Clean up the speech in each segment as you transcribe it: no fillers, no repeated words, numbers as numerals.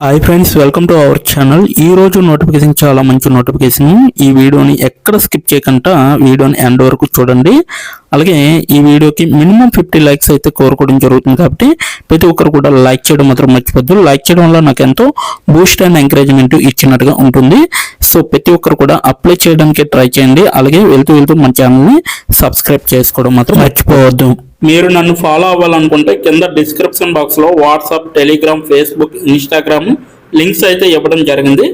Hi friends, welcome to our channel. ఈ రోజు notification చాలా మంచి నోటిఫికేషన్. ఈ వీడియోని ఎక్కడ స్కిప్ చేయకుండా వీడియోని ఎండ్ వరకు చూడండి. అలాగే ఈ వీడియోకి మినిమం 50 లైక్స్ అయితే కోరుకోవడం జరుగుతుంది. కాబట్టి ప్రతి ఒక్కరు కూడా లైక్ చేయడం మాత్రం మర్చిపోద్దు. లైక్ చేయడం వల్ల నాకు ఎంతో బూస్ట్ అండ్ ఎంకరేజ్మెంట్ ఇచ్చినట్టుగా ఉంటుంది. సో ప్రతి ఒక్కరు కూడా అప్లై చేయడానికి ట్రై చేయండి. అలాగే వెళ్తూ మన ఛానల్ని సబ్స్క్రైబ్ చేసుకోవడం మాత్రం మర్చిపోవద్దు. మీరు నన్ను ఫాలో అవ్వాలనుకుంటే కింద డిస్క్రిప్షన్ బాక్స్లో WhatsApp, Telegram, Facebook, Instagram links అయితే ఇవ్వడం జరిగింది.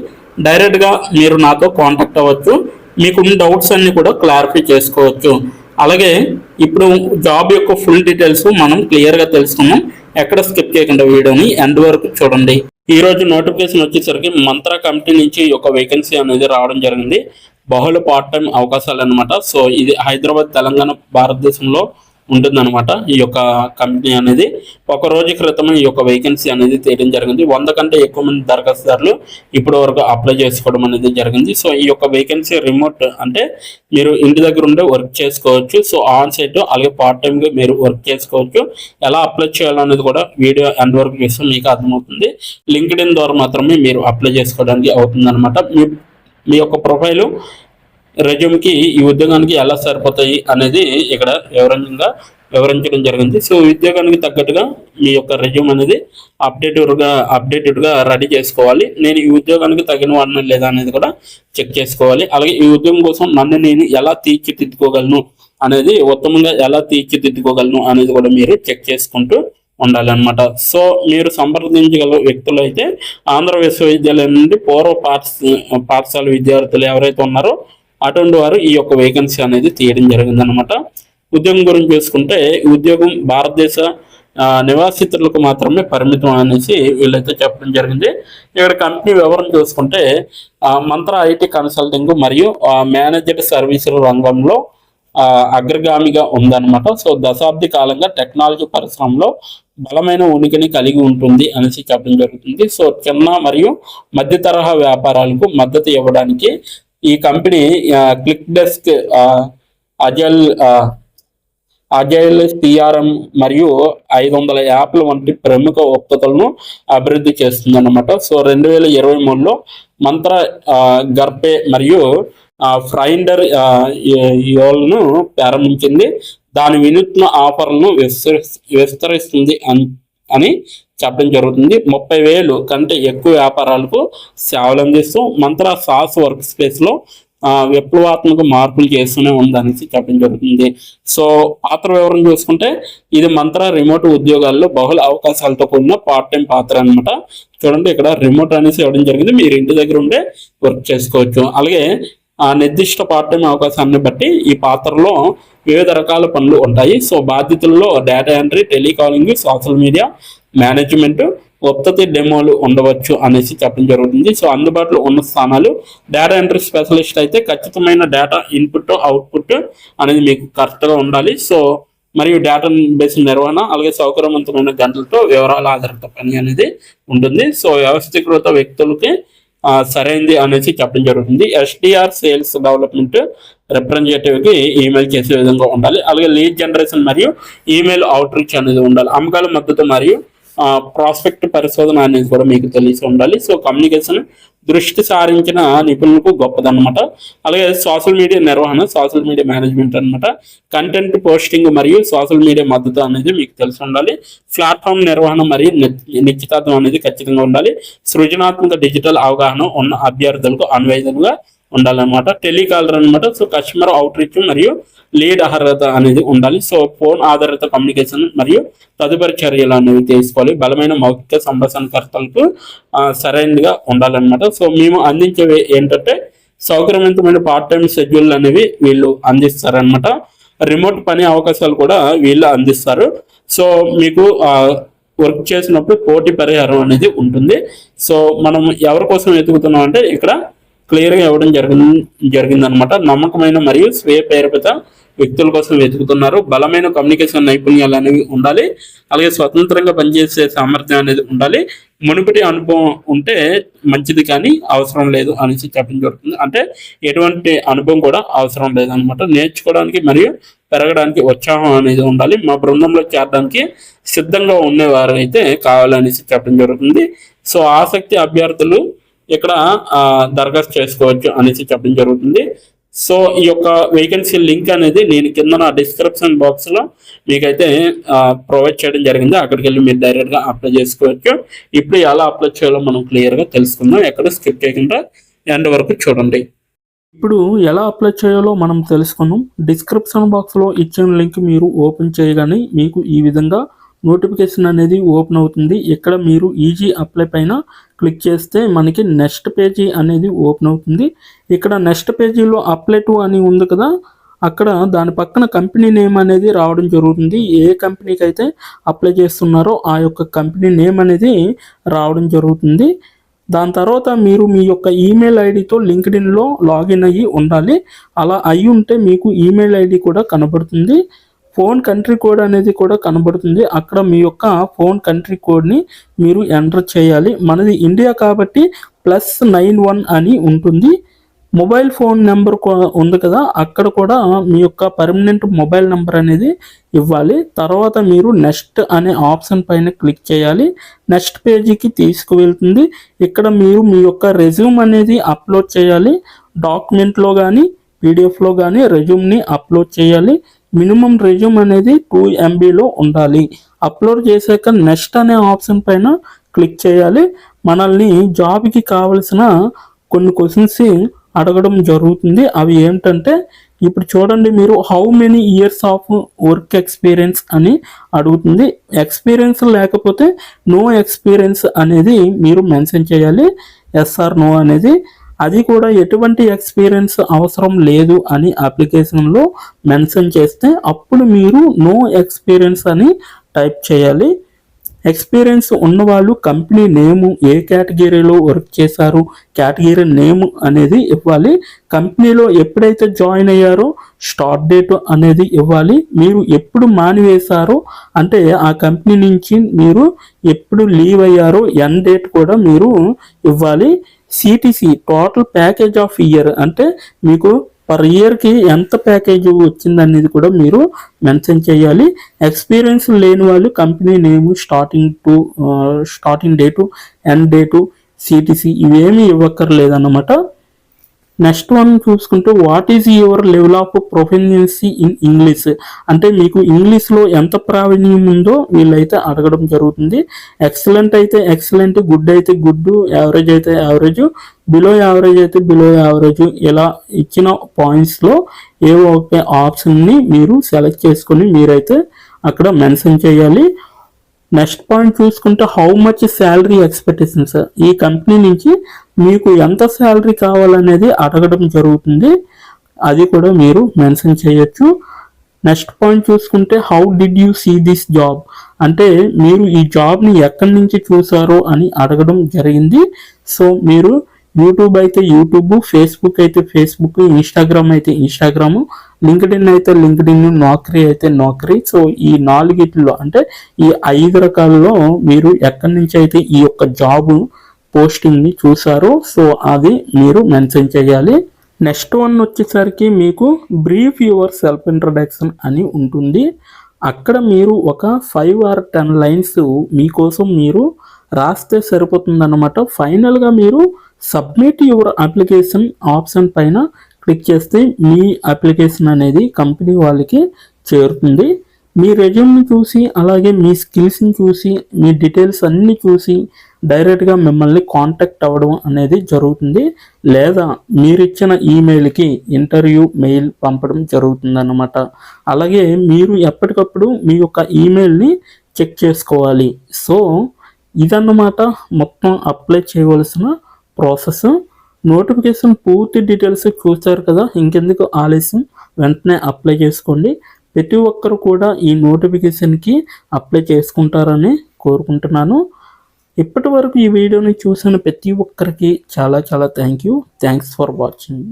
డైరెక్ట్గా మీరు నాతో కాంటాక్ట్ అవ్వచ్చు. మీకున్న డౌట్స్ అన్ని కూడా క్లారిఫై చేసుకోవచ్చు. అలాగే ఇప్పుడు జాబ్ యొక్క ఫుల్ డీటెయిల్స్ మనం క్లియర్గా తెలుసుకున్నాం. ఎక్కడ స్కిప్ చేయకుండా వీడియోని ఎండ్ వరకు చూడండి. ఈ రోజు నోటిఫికేషన్ వచ్చేసరికి మంత్రా కంపెనీ నుంచి ఒక వేకెన్సీ అనేది రావడం జరిగింది. బహుళ పార్ట్ టైం అవకాశాలు అనమాట. సో ఇది హైదరాబాద్, తెలంగాణ, భారతదేశంలో ఉంటుందన్నమాట. ఈ యొక్క కంపెనీ అనేది ఒక రోజు క్రితం ఈ యొక్క వేకెన్సీ అనేది తీయడం జరిగింది. 100 కంటే ఎక్కువ మంది దరఖాస్తుదారులు ఇప్పటి వరకు అప్లై చేసుకోవడం అనేది జరిగింది. సో ఈ యొక్క వేకెన్సీ రిమోట్ అంటే మీరు ఇంటి దగ్గర ఉండే వర్క్ చేసుకోవచ్చు. సో ఆన్ సైట్ అలాగే పార్ట్ టైంగా మీరు వర్క్ చేసుకోవచ్చు. ఎలా అప్లై చేయాలనేది కూడా వీడియో ఎండ్ వరకు చూస్తే మీకు అర్థమవుతుంది. లింక్డ్ఇన్ ద్వారా మాత్రమే మీరు అప్లై చేసుకోవడానికి అవుతుంది అనమాట. మీ యొక్క ప్రొఫైలు, రెజ్యూమ్కి ఈ ఉద్యోగానికి ఎలా సరిపోతాయి అనేది ఇక్కడ వివరించడం జరిగింది. సో ఉద్యోగానికి తగ్గట్టుగా మీ యొక్క రెజ్యూమ్ అనేది అప్డేటెడ్గా రెడీ చేసుకోవాలి. నేను ఈ ఉద్యోగానికి తగిన వాడినా లేదా అనేది కూడా చెక్ చేసుకోవాలి. అలాగే ఈ ఉద్యోగం కోసం నన్ను నేను ఎలా తీర్చిదిద్దుకోగలను అనేది, ఉత్తమంగా ఎలా తీర్చిదిద్దుకోగలను అనేది కూడా మీరు చెక్ చేసుకుంటూ ఉండాలన్నమాట. సో మీరు సంప్రదించగల వ్యక్తులు అయితే ఆంధ్ర విశ్వవిద్యాలయం నుండి పూర్వ పాఠశాల విద్యార్థులు ఎవరైతే ఉన్నారో అటువంటి వారు ఈ యొక్క వేకెన్సీ అనేది తీయడం జరిగిందనమాట. ఉద్యోగం గురించి చూసుకుంటే ఉద్యోగం భారతదేశ నివాసితులకు మాత్రమే పరిమితం అనేసి వీళ్ళైతే చెప్పడం జరిగింది. ఇక్కడ కంపెనీ వివరణ చూసుకుంటే మంత్రా ఐటీ కన్సల్టింగ్ మరియు మేనేజ్డ్ సర్వీసుల రంగంలో అగ్రగామిగా ఉందన్నమాట. సో దశాబ్ది కాలంగా టెక్నాలజీ పరిశ్రమలో బలమైన ఉనికిని కలిగి ఉంటుంది అనేసి చెప్పడం జరుగుతుంది. సో చిన్న మరియు మధ్య తరహా వ్యాపారాలకు మద్దతు ఇవ్వడానికి ఈ company click desk, agile CRM మరియు 500 యాప్ల వంటి ప్రముఖ ఉత్పత్తులను అభివృద్ధి చేస్తుంది అన్నమాట. సో 2023లో మంత్ర గర్పే మరియు ఫ్రైండర్ యోల్ను ప్రారంభించింది. దాని వినూత్న ఆఫర్లను విస్తరిస్తుంది అని చెప్పడం జరుగుతుంది. 30,000 కంటే ఎక్కువ వ్యాపారాలకు సేవలు అందిస్తూ మంత్రా సాస్ వర్క్ స్పేస్లో విప్లవాత్మక మార్పులు చేస్తూనే ఉందనేసి చెప్పడం జరుగుతుంది. సో పాత్ర వివరణ చూసుకుంటే ఇది మంత్రా రిమోట్ ఉద్యోగాల్లో బహుళ అవకాశాలతో కూడిన పార్ట్ టైం పాత్ర అనమాట. చూడండి, ఇక్కడ రిమోట్ అనేసి ఇవ్వడం జరిగింది. మీరు ఇంటి దగ్గర ఉండే వర్క్ చేసుకోవచ్చు. అలాగే ఆ నిర్దిష్ట పార్ట్ టైం అవకాశాన్ని బట్టి ఈ పాత్రలో వివిధ రకాల పనులు ఉంటాయి. సో బాధ్యతల్లో data entry, telecalling, social media management, ఉత్పత్తి డెమోలు ఉండవచ్చు అనేసి చెప్పడం జరుగుతుంది. సో అందుబాటులో ఉన్న స్థానాలు డేటా ఎంట్రీ స్పెషలిస్ట్ అయితే ఖచ్చితమైన డేటా ఇన్పుట్, అవుట్పుట్ అనేది మీకు కరెక్ట్గా ఉండాలి. సో మరియు డేటా బేస్ నిర్వహణ, అలాగే సౌకర్యవంతమైన గంటలతో వివరాల ఆధారిత పని అనేది ఉంటుంది. సో వ్యవస్థీకృత వ్యక్తులకి సరైనది అనేసి చెప్పడం జరుగుతుంది. ఎస్డిఆర్ సేల్స్ డెవలప్మెంట్ రిప్రజెంటేటివ్కి ఈమెయిల్ చేసే విధంగా ఉండాలి. అలాగే లీడ్ జనరేషన్ మరియు ఈమెయిల్ అవుట్ రీచ్ అనేది ఉండాలి. అమ్మకాల మద్దతు మరియు ప్రాస్పెక్ట్ పరిశోధన అనేది కూడా మీకు తెలిసి ఉండాలి. సో కమ్యూనికేషన్ దృష్టి సారించిన నిపుణులకు గొప్పదన్నమాట. అలాగే సోషల్ మీడియా నిర్వహణ, సోషల్ మీడియా మేనేజ్మెంట్ అనమాట. కంటెంట్ పోస్టింగ్ మరియు సోషల్ మీడియా మద్దతు అనేది మీకు తెలిసి ఉండాలి. ప్లాట్ఫామ్ నిర్వహణ మరియు నిశ్చితార్థం అనేది ఖచ్చితంగా ఉండాలి. సృజనాత్మక డిజిటల్ అవగాహన ఉన్న అభ్యర్థులకు అన్వయితంగా ఉండాలన్నమాట. టెలికాలర్ అనమాట. సో కస్టమర్ అవుట్ రీచ్ మరియు లీడ్ అర్హత అనేది ఉండాలి. సో ఫోన్ ఆధారిత కమ్యూనికేషన్ మరియు తదుపరి చర్యలు అనేవి తీసుకోవాలి. బలమైన మౌఖిక సంభాషణకర్తలకు సరైనదిగా ఉండాలన్నమాట. సో మేము అందించేవి ఏంటంటే సౌకర్యవంతమైన పార్ట్ టైం షెడ్యూల్ అనేవి వీళ్ళు అందిస్తారనమాట. రిమోట్ పని అవకాశాలు కూడా వీళ్ళు అందిస్తారు. సో మీకు వర్క్ చేసినప్పుడు పోటీ పరిహారం అనేది ఉంటుంది. సో మనం ఎవరి కోసం వెతుకుతున్నాం అంటే ఇక్కడ క్లియర్గా ఇవ్వడం జరిగిందనమాట. నమ్మకమైన మరియు స్వీయ ప్రేరిత వ్యక్తుల కోసం వెతుకుతున్నారు. బలమైన కమ్యూనికేషన్ నైపుణ్యాలు అనేవి ఉండాలి. అలాగే స్వతంత్రంగా పనిచేసే సామర్థ్యం అనేది ఉండాలి. మునుపటి అనుభవం ఉంటే మంచిది కానీ అవసరం లేదు అనేసి చెప్పడం జరుగుతుంది. అంటే ఎటువంటి అనుభవం కూడా అవసరం లేదనమాట. నేర్చుకోవడానికి మరియు పెరగడానికి ఉత్సాహం అనేది ఉండాలి. మా బృందంలో చేరడానికి సిద్ధంగా ఉండేవారు అయితే కావాలనేసి చెప్పడం జరుగుతుంది. సో ఆసక్తి అభ్యర్థులు ఇక్కడ దరఖాస్తు చేసుకోవచ్చు అనేసి చెప్పడం జరుగుతుంది. సో ఈ యొక్క వేకెన్సీ లింక్ అనేది నేను కింద నా డిస్క్రిప్షన్ బాక్స్లో మీకైతే ప్రొవైడ్ చేయడం జరిగింది. అక్కడికి వెళ్ళి మీరు డైరెక్ట్గా అప్లై చేసుకోవచ్చు. ఇప్పుడు ఎలా అప్లై చేయాలో మనం క్లియర్గా తెలుసుకుందాం. ఎక్కడ స్కిప్ చేయకుండా ఎండ్ వరకు చూడండి. ఇప్పుడు ఎలా అప్లై చేయాలో మనం తెలుసుకున్నాం. డిస్క్రిప్షన్ బాక్స్లో ఇచ్చిన లింక్ మీరు ఓపెన్ చేయగానే మీకు ఈ విధంగా నోటిఫికేషన్ అనేది ఓపెన్ అవుతుంది. ఇక్కడ మీరు ఈజీ అప్లై పైన క్లిక్ చేస్తే మనకి నెక్స్ట్ పేజీ అనేది ఓపెన్ అవుతుంది. ఇక్కడ నెక్స్ట్ పేజీలో అప్లై టు అని ఉంది కదా, అక్కడ దాని పక్కన కంపెనీ నేమ్ అనేది రావడం జరుగుతుంది. ఏ కంపెనీకి అయితే అప్లై చేస్తున్నారో ఆ యొక్క కంపెనీ నేమ్ అనేది రావడం జరుగుతుంది. దాని తర్వాత మీరు మీ యొక్క ఈమెయిల్ ఐడితో లింక్డ్ఇన్లో లాగిన్ అయ్యి ఉండాలి. అలా అయి ఉంటే మీకు ఈమెయిల్ ఐడి కూడా కనబడుతుంది. ఫోన్ కంట్రీ కోడ్ అనేది కూడా కనబడుతుంది. అక్కడ మీ యొక్క ఫోన్ కంట్రీ కోడ్ని మీరు ఎంటర్ చేయాలి. మనది ఇండియా కాబట్టి +91 అని ఉంటుంది. మొబైల్ ఫోన్ నెంబర్ ఉంది కదా, అక్కడ కూడా మీ యొక్క పర్మనెంట్ మొబైల్ నెంబర్ అనేది ఇవ్వాలి. తర్వాత మీరు నెక్స్ట్ అనే ఆప్షన్ పైన క్లిక్ చేయాలి. నెక్స్ట్ పేజీకి తీసుకువెళ్తుంది. ఇక్కడ మీరు మీ యొక్క రెజ్యూమ్ అనేది అప్లోడ్ చేయాలి. డాక్యుమెంట్లో కానీ పీడిఎఫ్లో కానీ రెజ్యూమ్ని అప్లోడ్ చేయాలి. మినిమం రెజ్యూమ్ అనేది 2 MBలో ఉండాలి. అప్లోడ్ చేశాక నెక్స్ట్ అనే ఆప్షన్ పైన క్లిక్ చేయాలి. మనల్ని జాబ్కి కావలసిన కొన్ని క్వశ్చన్స్ అడగడం జరుగుతుంది. అవి ఏంటంటే ఇప్పుడు చూడండి, మీరు how many years of work experience అని అడుగుతుంది. ఎక్స్పీరియన్స్ లేకపోతే నో ఎక్స్పీరియన్స్ అనేది మీరు మెన్షన్ చేయాలి. ఎస్ ఆర్ నో అనేది. అది కూడా ఎటువంటి ఎక్స్పీరియన్స్ అవసరం లేదు అని అప్లికేషన్లో మెన్షన్ చేస్తే అప్పుడు మీరు నో ఎక్స్పీరియన్స్ అని టైప్ చేయాలి. ఎక్స్పీరియన్స్ ఉన్నవాళ్ళు కంపెనీ నేము, ఏ కేటగిరీలో వర్క్ చేశారు, కేటగిరీ నేమ్ అనేది ఇవ్వాలి. కంపెనీలో ఎప్పుడైతే జాయిన్ అయ్యారో స్టార్ట్ డేట్ అనేది ఇవ్వాలి. మీరు ఎప్పుడు మానివేశారో అంటే ఆ కంపెనీ నుంచి మీరు ఎప్పుడు లీవ్ అయ్యారో ఎండ్ డేట్ కూడా మీరు ఇవ్వాలి. CTC total package of year అంటే మీకు పర్ ఇయర్కి ఎంత ప్యాకేజ్ వచ్చిందనేది కూడా మీరు మెన్షన్ చేయాలి. ఎక్స్పీరియన్స్ లేని వాళ్ళు company name, starting date, end date, CTC ఇవేమీ ఇవ్వక్కర్లేదన్నమాట. నెక్స్ట్ వన్ చూసుకుంటే what is your level of proficiency in English అంటే మీకు ఇంగ్లీష్లో ఎంత ప్రావీణ్యం ఉందో వీళ్ళైతే అడగడం జరుగుతుంది. ఎక్సలెంట్ అయితే ఎక్సలెంట్, గుడ్ అయితే గుడ్, యావరేజ్ అయితే యావరేజ్, బిలో యావరేజ్ అయితే బిలో యావరేజ్, ఇలా ఇచ్చిన పాయింట్స్లో ఏవో ఒక ఆప్షన్ని మీరు సెలెక్ట్ చేసుకొని మీరైతే అక్కడ మెన్షన్ చేయాలి. నెక్స్ట్ పాయింట్ చూసుకుంటే హౌ మచ్ శాలరీ ఎక్స్పెక్టేషన్స్, ఈ కంపెనీ నుంచి మీకు ఎంత శాలరీ కావాలనేది అడగడం జరుగుతుంది. అది కూడా మీరు మెన్షన్ చేయొచ్చు. నెక్స్ట్ పాయింట్ చూసుకుంటే how did you see this job అంటే మీరు ఈ జాబ్ని ఎక్కడి నుంచి చూసారో అని అడగడం జరిగింది. సో మీరు యూట్యూబ్ అయితే యూట్యూబ్, ఫేస్బుక్ అయితే ఫేస్బుక్, ఇన్స్టాగ్రామ్ అయితే ఇన్స్టాగ్రాము, లింక్డ్ఇన్ అయితే లింక్డ్ఇన్, నౌకరీ అయితే నౌకరీ. సో ఈ 4 అంటే ఈ 5 రకాలలో మీరు ఎక్కడి నుంచి అయితే ఈ యొక్క జాబ్ పోస్టింగ్ని చూసారో సో అది మీరు మెన్షన్ చేయాలి. నెక్స్ట్ వన్ వచ్చేసరికి మీకు బ్రీఫ్ యువర్ సెల్ఫ్ ఇంట్రడక్షన్ అని ఉంటుంది. అక్కడ మీరు ఒక 5 or 10 లైన్స్ మీకోసం మీరు రాస్తే సరిపోతుందన్నమాట. ఫైనల్గా మీరు సబ్మిట్ యువర్ అప్లికేషన్ ఆప్షన్ పైన క్లిక్ చేస్తే మీ అప్లికేషన్ అనేది కంపెనీ వాళ్ళకి చేరుతుంది. మీ రెజ్యూమ్ని చూసి అలాగే మీ స్కిల్స్ని చూసి మీ డీటెయిల్స్ అన్నీ చూసి డైరెక్ట్గా మిమ్మల్ని కాంటాక్ట్ అవ్వడం అనేది జరుగుతుంది. లేదా మీరిచ్చిన ఈమెయిల్కి ఇంటర్వ్యూ మెయిల్ పంపడం జరుగుతుందన్నమాట. అలాగే మీరు ఎప్పటికప్పుడు మీ యొక్క ఈమెయిల్ని చెక్ చేసుకోవాలి. సో ఇదన్నమాట మొత్తం అప్లై చేయవలసిన ప్రాసెస్. నోటిఫికేషన్ పూర్తి డీటెయిల్స్ చూస్తారు కదా, ఇంకెందుకు ఆలస్యం, వెంటనే అప్లై చేసుకోండి. ప్రతి ఒక్కరు కూడా ఈ నోటిఫికేషన్కి అప్లై చేసుకుంటారని కోరుకుంటున్నాను. ఇప్పటి వరకు ఈ వీడియోని చూసిన ప్రతి ఒక్కరికి చాలా థ్యాంక్స్ ఫర్ వాచింగ్.